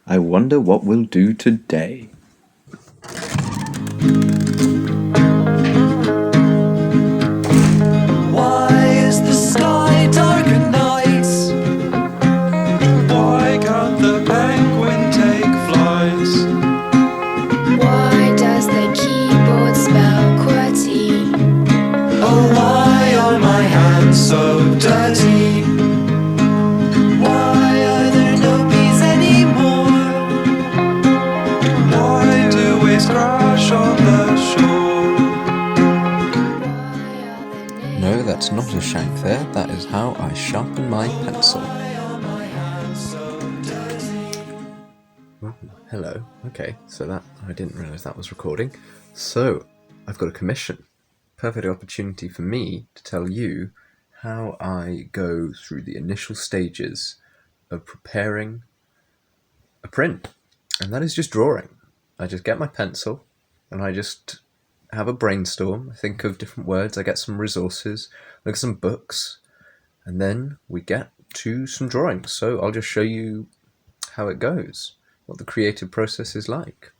I wonder what we'll do today. Why is the sky dark at night? Why can't the penguin take flight? Why does the keyboard spell QWERTY? Oh, why are my hands so dirty? Why are there no bees anymore? Why do waves crash on the shore? No, that's not a shank there. That is how I sharpen my pencil. Oh, hello. Okay, so that I didn't realise that was recording. So, I've got a commission. Perfect opportunity for me to tell you how I go through the initial stages of preparing a print. And that is just drawing. I just get my pencil and I just have a brainstorm. I think of different words, I get some resources, look at some books, and then we get to some drawings. So I'll just show you how it goes, what the creative process is like.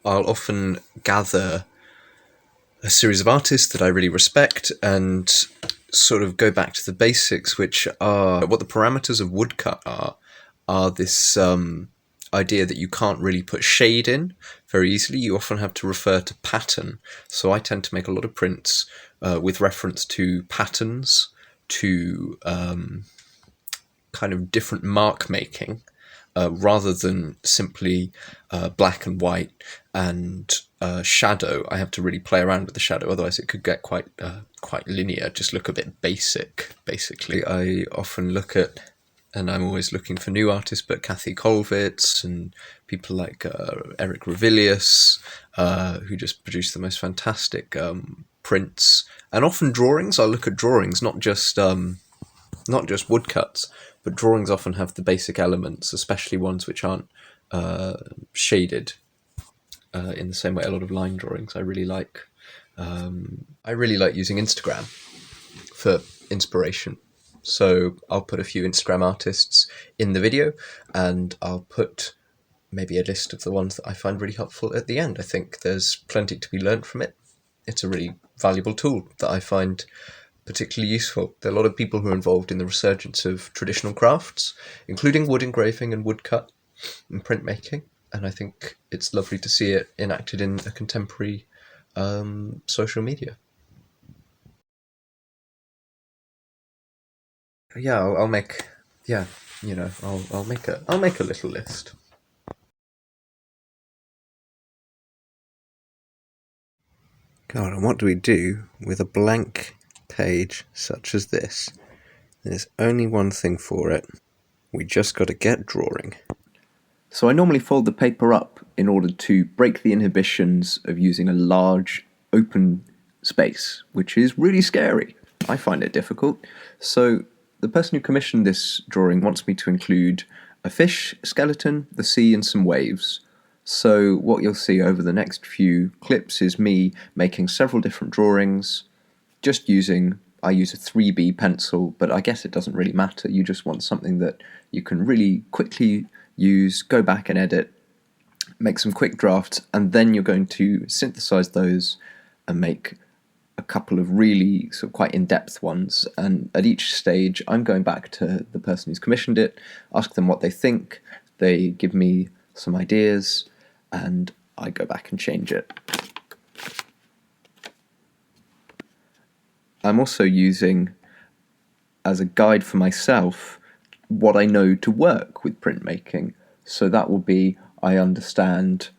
I'll often gather a series of artists that I really respect and sort of go back to the basics, which are what the parameters of woodcut are this idea that you can't really put shade in very easily. You often have to refer to pattern. So I tend to make a lot of prints with reference to patterns, to kind of different mark making, rather than simply black and white and shadow. I have to really play around with the shadow, otherwise it could get quite linear, just look a bit basic, basically. I often look at, and I'm always looking for new artists, but Kathy Kollwitz and people like Eric Ravilious, who just produce the most fantastic prints, and often drawings. I look at drawings, not just woodcuts, but drawings often have the basic elements, especially ones which aren't shaded in the same way a lot of line drawings. I really like using Instagram for inspiration. So I'll put a few Instagram artists in the video, and I'll put maybe a list of the ones that I find really helpful at the end. I think there's plenty to be learned from it. It's a really valuable tool that I find particularly useful. There are a lot of people who are involved in the resurgence of traditional crafts, including wood engraving and woodcut and printmaking, and I think it's lovely to see it enacted in a contemporary social media. Yeah, I'll make a little list. God, and what do we do with a blank page such as this? There's only one thing for it. We just got to get drawing. So I normally fold the paper up in order to break the inhibitions of using a large open space, which is really scary. I find it difficult. So the person who commissioned this drawing wants me to include a fish, a skeleton, the sea, and some waves. So what you'll see over the next few clips is me making several different drawings, just I use a 3B pencil, but I guess it doesn't really matter. You just want something that you can really quickly use, go back and edit, make some quick drafts, and then you're going to synthesize those and make a couple of really sort of quite in-depth ones. And at each stage, I'm going back to the person who's commissioned it, ask them what they think, they give me some ideas, and I go back and change it. I'm also using, as a guide for myself, what I know to work with printmaking. So that will be, I understand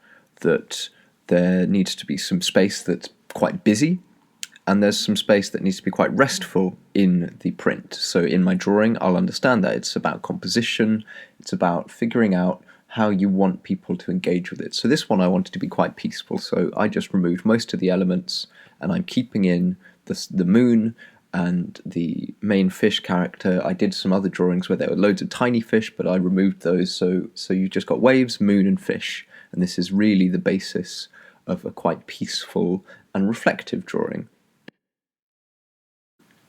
that there needs to be some space that's quite busy, and there's some space that needs to be quite restful in the print. So in my drawing, I'll understand that it's about composition, it's about figuring out how you want people to engage with it. So this one I wanted to be quite peaceful, so I just removed most of the elements, and I'm keeping in the moon and the main fish character. I did some other drawings where there were loads of tiny fish, but I removed those, so you just got waves, moon, and fish, and this is really the basis of a quite peaceful and reflective drawing.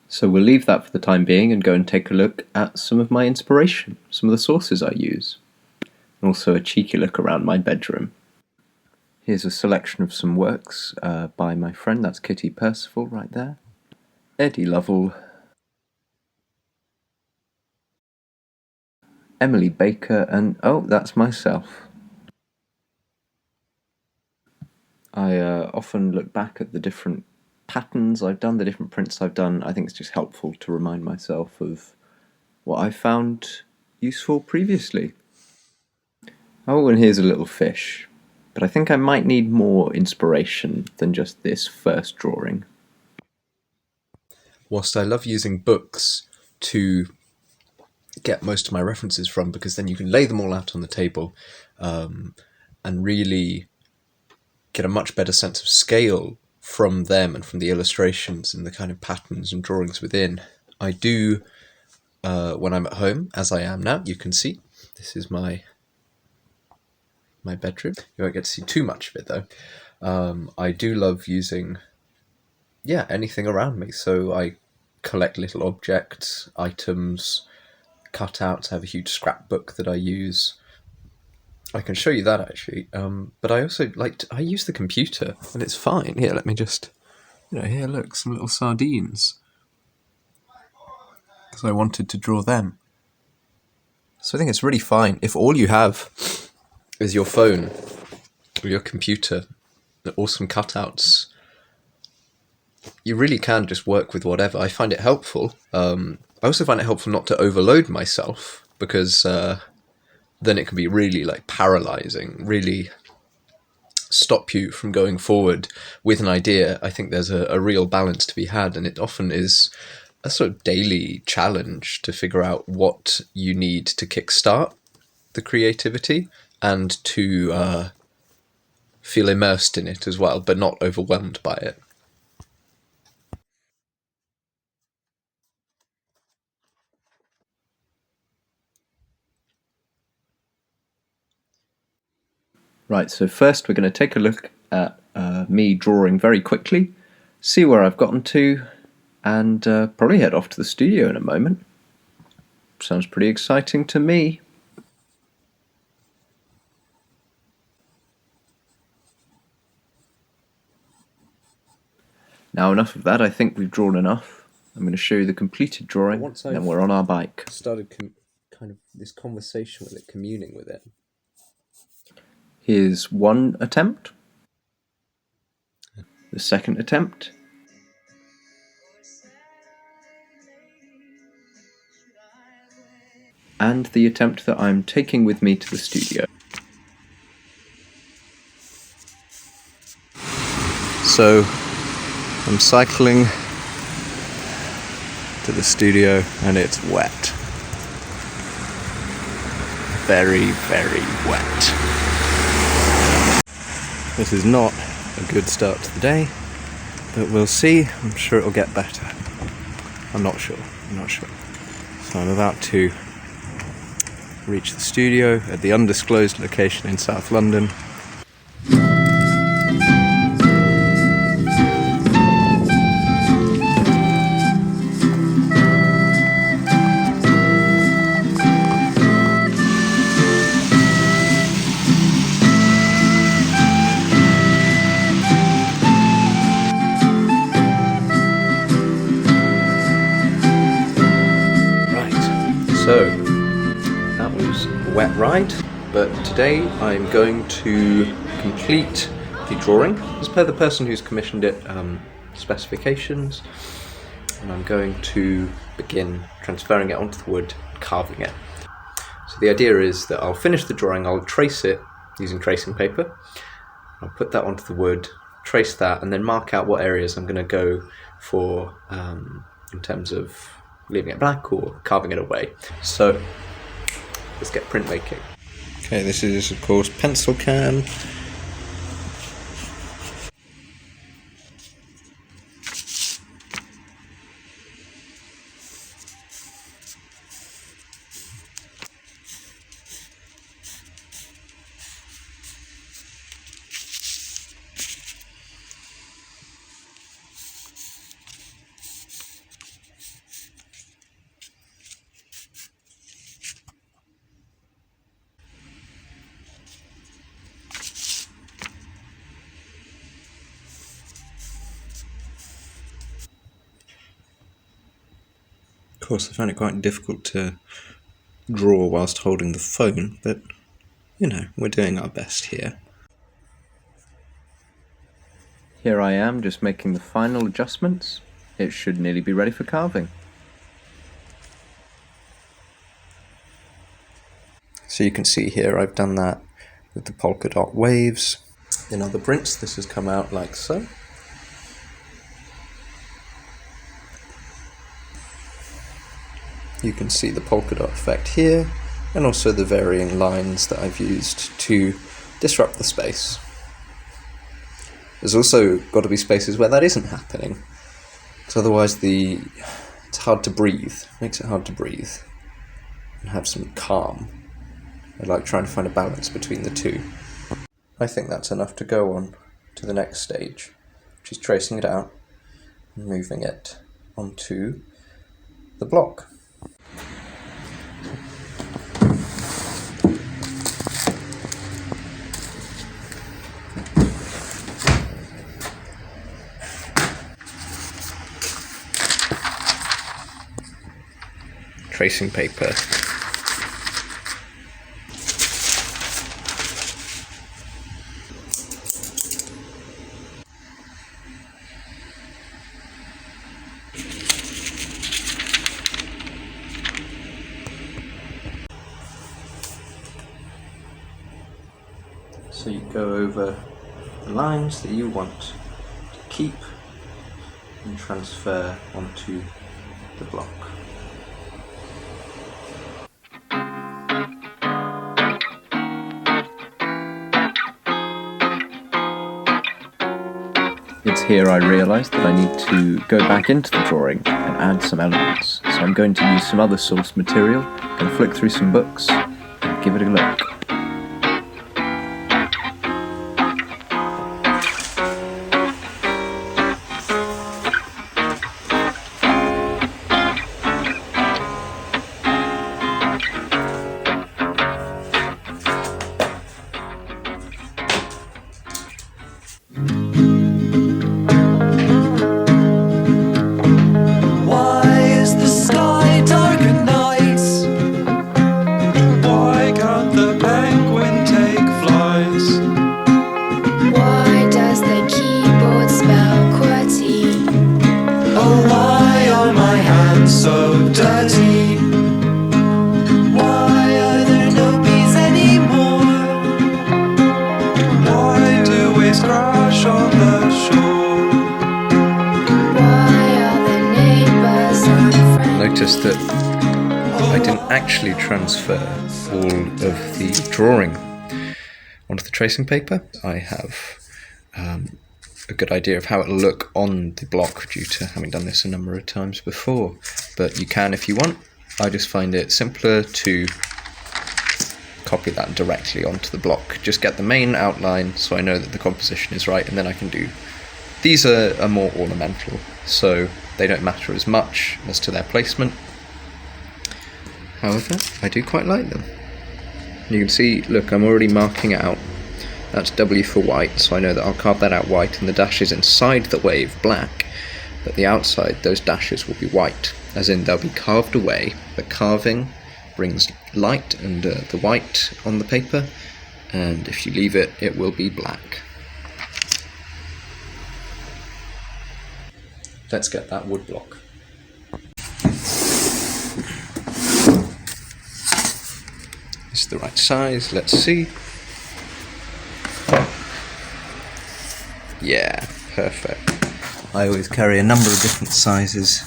So we'll leave that for the time being and go and take a look at some of my inspiration, some of the sources I use. Also a cheeky look around my bedroom. Here's a selection of some works by my friend, that's Kitty Percival right there, Eddie Lovell, Emily Baker, and oh, that's myself. I often look back at the different patterns I've done, the different prints I've done. I think it's just helpful to remind myself of what I found useful previously. Oh, and here's a little fish. But I think I might need more inspiration than just this first drawing. Whilst I love using books to get most of my references from, because then you can lay them all out on the table and really get a much better sense of scale from them and from the illustrations and the kind of patterns and drawings within. I do, when I'm at home, as I am now, you can see, this is my bedroom. You won't get to see too much of it though. I do love using, anything around me. So I collect little objects, items, cutouts. I have a huge scrapbook that I use. I can show you that actually. But I also I use the computer and it's fine. Here, let me just, here, look, some little sardines. Because I wanted to draw them. So I think it's really fine if all you have is your phone or your computer or some cutouts. You really can just work with whatever. I find it helpful. I also find it helpful not to overload myself, because then it can be really paralyzing, really stop you from going forward with an idea. I think there's a real balance to be had, and it often is a sort of daily challenge to figure out what you need to kickstart the creativity and to feel immersed in it as well, but not overwhelmed by it. Right, so first we're going to take a look at me drawing very quickly, see where I've gotten to, and probably head off to the studio in a moment. Sounds pretty exciting to me. Now enough of that, I think we've drawn enough. I'm going to show you the completed drawing, and then we're on our bike. Started kind of this conversation with it, communing with it. Here's one attempt, the second attempt, and the attempt that I'm taking with me to the studio. So I'm cycling to the studio and it's wet. Very, very wet. This is not a good start to the day, but we'll see. I'm sure it'll get better. I'm not sure. So I'm about to reach the studio at the undisclosed location in South London. So, that was a wet ride, but today I'm going to complete the drawing as per the person who's commissioned it specifications, and I'm going to begin transferring it onto the wood, carving it. So the idea is that I'll finish the drawing, I'll trace it using tracing paper, I'll put that onto the wood, trace that, and then mark out what areas I'm going to go for in terms of leaving it black or carving it away. So let's get printmaking. Okay, this is of course pencil can. course, I found it quite difficult to draw whilst holding the phone, but, you know, we're doing our best here. Here I am, just making the final adjustments. It should nearly be ready for carving. So you can see here I've done that with the polka dot waves. In other prints this has come out like so. You can see the polka dot effect here, and also the varying lines that I've used to disrupt the space. There's also got to be spaces where that isn't happening, because otherwise it's hard to breathe. It makes it hard to breathe and have some calm. I like trying to find a balance between the two. I think that's enough to go on to the next stage, which is tracing it out and moving it onto the block. Tracing paper. So you go over the lines that you want to keep and transfer onto the block. It's here I realised that I need to go back into the drawing and add some elements. So I'm going to use some other source material, going to flick through some books and give it a look. Noticed that I didn't actually transfer all of the drawing onto the tracing paper. I have a good idea of how it'll look on the block due to having done this a number of times before, but you can if you want. I just find it simpler to copy that directly onto the block. Just get the main outline so I know that the composition is right, and then I can do... These are more ornamental, so they don't matter as much as to their placement. However, I do quite like them. You can see, look, I'm already marking out. That's W for white, so I know that I'll carve that out white, and the dashes inside the wave black, but the outside, those dashes will be white, as in they'll be carved away. The carving brings light and the white on the paper, and if you leave it, it will be black. Let's get that wood block. It's the right size, let's see. Yeah, perfect. I always carry a number of different sizes,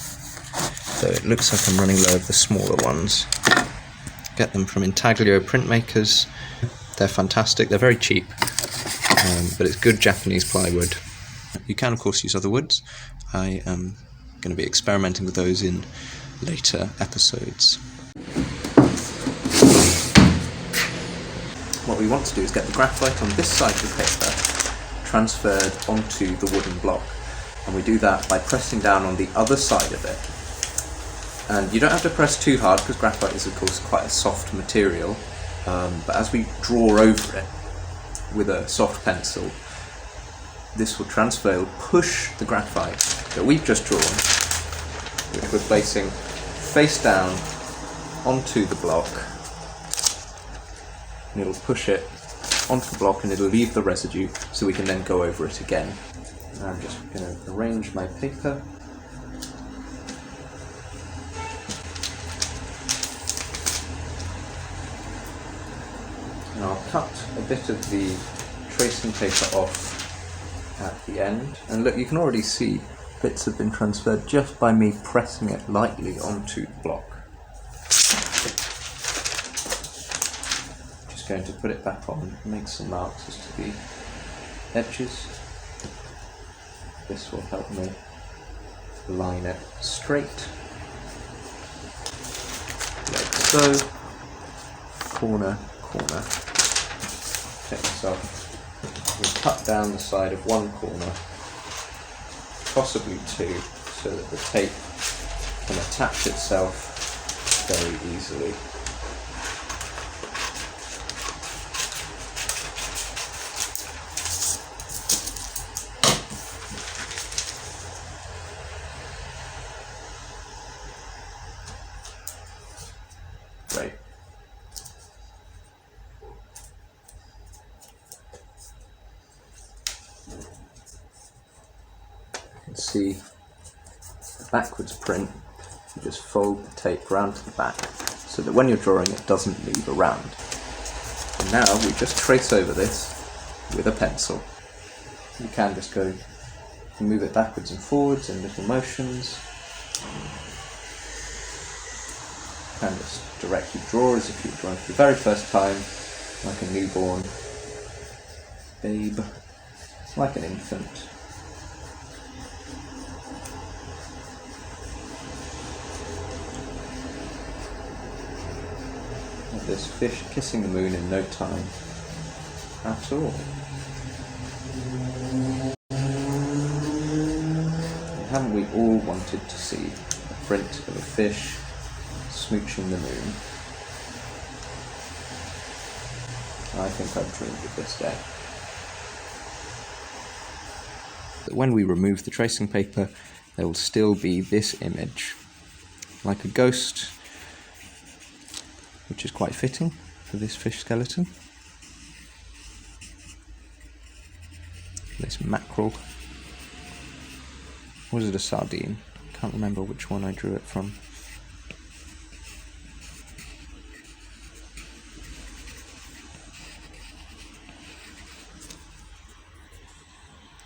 so it looks like I'm running low of the smaller ones. Get them from Intaglio printmakers. They're fantastic, they're very cheap, but it's good Japanese plywood. You can of course use other woods. I am going to be experimenting with those in later episodes. What we want to do is get the graphite on this side of the paper transferred onto the wooden block, and we do that by pressing down on the other side of it. And you don't have to press too hard because graphite is of course quite a soft material, but as we draw over it with a soft pencil, this will transfer, will push the graphite that we've just drawn, which we're placing face down onto the block, and it'll push it onto the block and it'll leave the residue so we can then go over it again. And I'm just going to arrange my paper. And I'll cut a bit of the tracing paper off at the end. And look, you can already see bits have been transferred just by me pressing it lightly onto the block. Just going to put it back on, make some marks as to the edges. This will help me line it straight, like so. Corner, corner. Check this off. We'll cut down the side of one corner, possibly two, so that the tape can attach itself very easily. Great. You can see the backwards print. You just fold the tape round to the back so that when you're drawing it doesn't leave a round. And now we just trace over this with a pencil. You can just go and move it backwards and forwards in little motions. You can just directly draw as if you were drawing for the very first time, like a newborn babe, like an infant. Like this fish kissing the moon in no time at all. And haven't we all wanted to see a print of a fish smooching the moon? I think I've dreamed of this day. When we remove the tracing paper, there will still be this image, like a ghost, which is quite fitting for this fish skeleton. This mackerel. Was it a sardine? Can't remember which one I drew it from.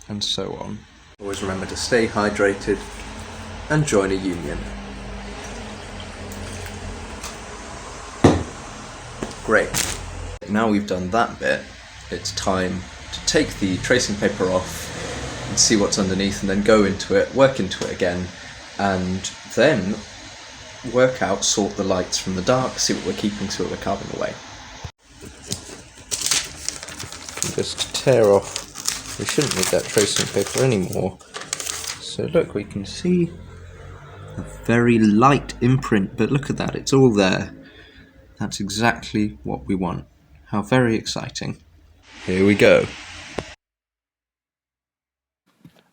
And so on. Always remember to stay hydrated and join a union. Great. Now we've done that bit, it's time to take the tracing paper off and see what's underneath, and then go into it, work into it again, and then work out, sort the lights from the dark, see what we're keeping, see what we're carving away. Just tear off. We shouldn't need that tracing paper anymore. So look, we can see a very light imprint, but look at that, it's all there. That's exactly what we want. How very exciting. Here we go.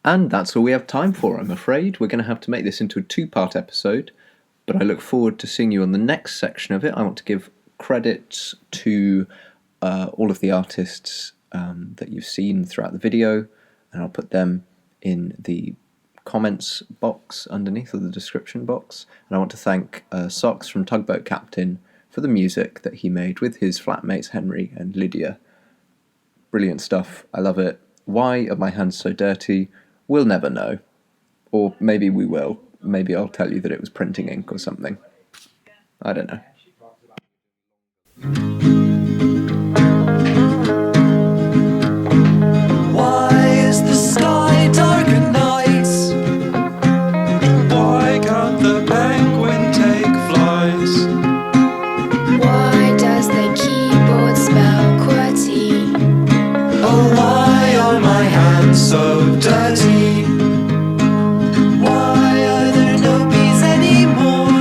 And that's all we have time for, I'm afraid. We're going to have to make this into a two-part episode, but I look forward to seeing you on the next section of it. I want to give credits to all of the artists that you've seen throughout the video, and I'll put them in the comments box underneath, or the description box. And I want to thank Socks from Tugboat Captain for the music that he made with his flatmates Henry and Lydia. Brilliant stuff, I love it. Why are my hands so dirty? We'll never know. Or maybe we will. Maybe I'll tell you that it was printing ink or something. I don't know. Why is the sky dark at night? Why can't the penguin take flies? Why does the keyboard spell QWERTY? Oh, why are my hands so dirty? Why are there no bees anymore?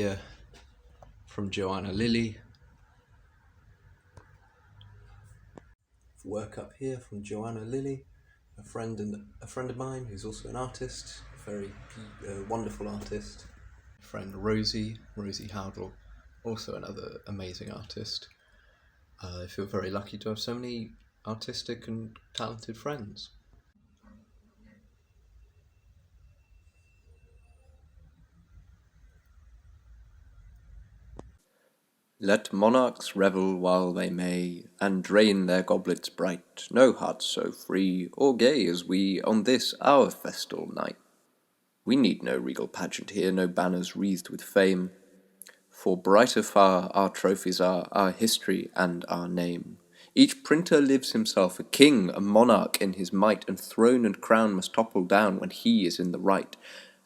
here from Joanna Lillie. Work up here from Joanna Lillie, a friend of mine who's also an artist, a very wonderful artist. Friend Rosie Howdle, also another amazing artist. I feel very lucky to have so many artistic and talented friends. Let monarchs revel while they may, and drain their goblets bright. No heart so free or gay as we on this our festal night. We need no regal pageant here, no banners wreathed with fame, for brighter far our trophies are, our history and our name. Each printer lives himself a king, a monarch in his might, and throne and crown must topple down when he is in the right.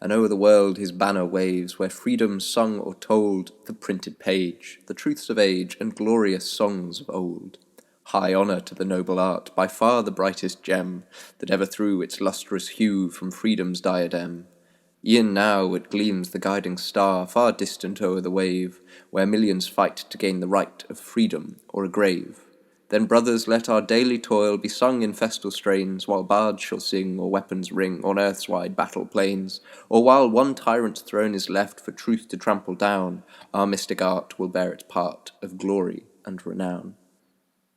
And o'er the world his banner waves, where freedom's sung or told, the printed page, the truths of age, and glorious songs of old. High honour to the noble art, by far the brightest gem that ever threw its lustrous hue from freedom's diadem. E'en now it gleams the guiding star, far distant o'er the wave, where millions fight to gain the right of freedom or a grave. Then, brothers, let our daily toil be sung in festal strains, while bards shall sing or weapons ring on earth's wide battle plains, or while one tyrant's throne is left for truth to trample down, our mystic art will bear its part of glory and renown.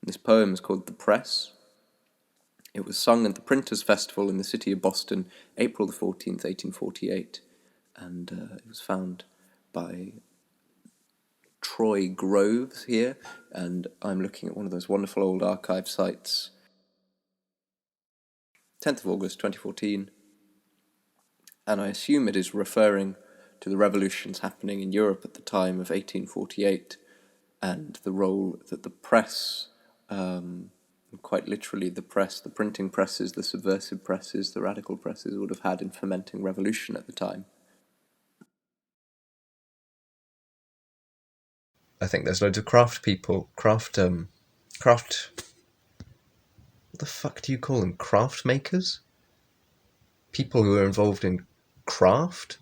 This poem is called The Press. It was sung at the Printers' Festival in the city of Boston, April the 14th, 1848, and it was found by Troy Groves here, and I'm looking at one of those wonderful old archive sites. 10th of August 2014, and I assume it is referring to the revolutions happening in Europe at the time of 1848 and the role that the press, quite literally the press, the printing presses, the subversive presses, the radical presses would have had in fomenting revolution at the time. I think there's loads of craft people, what the fuck do you call them? Craft makers? People who are involved in craft?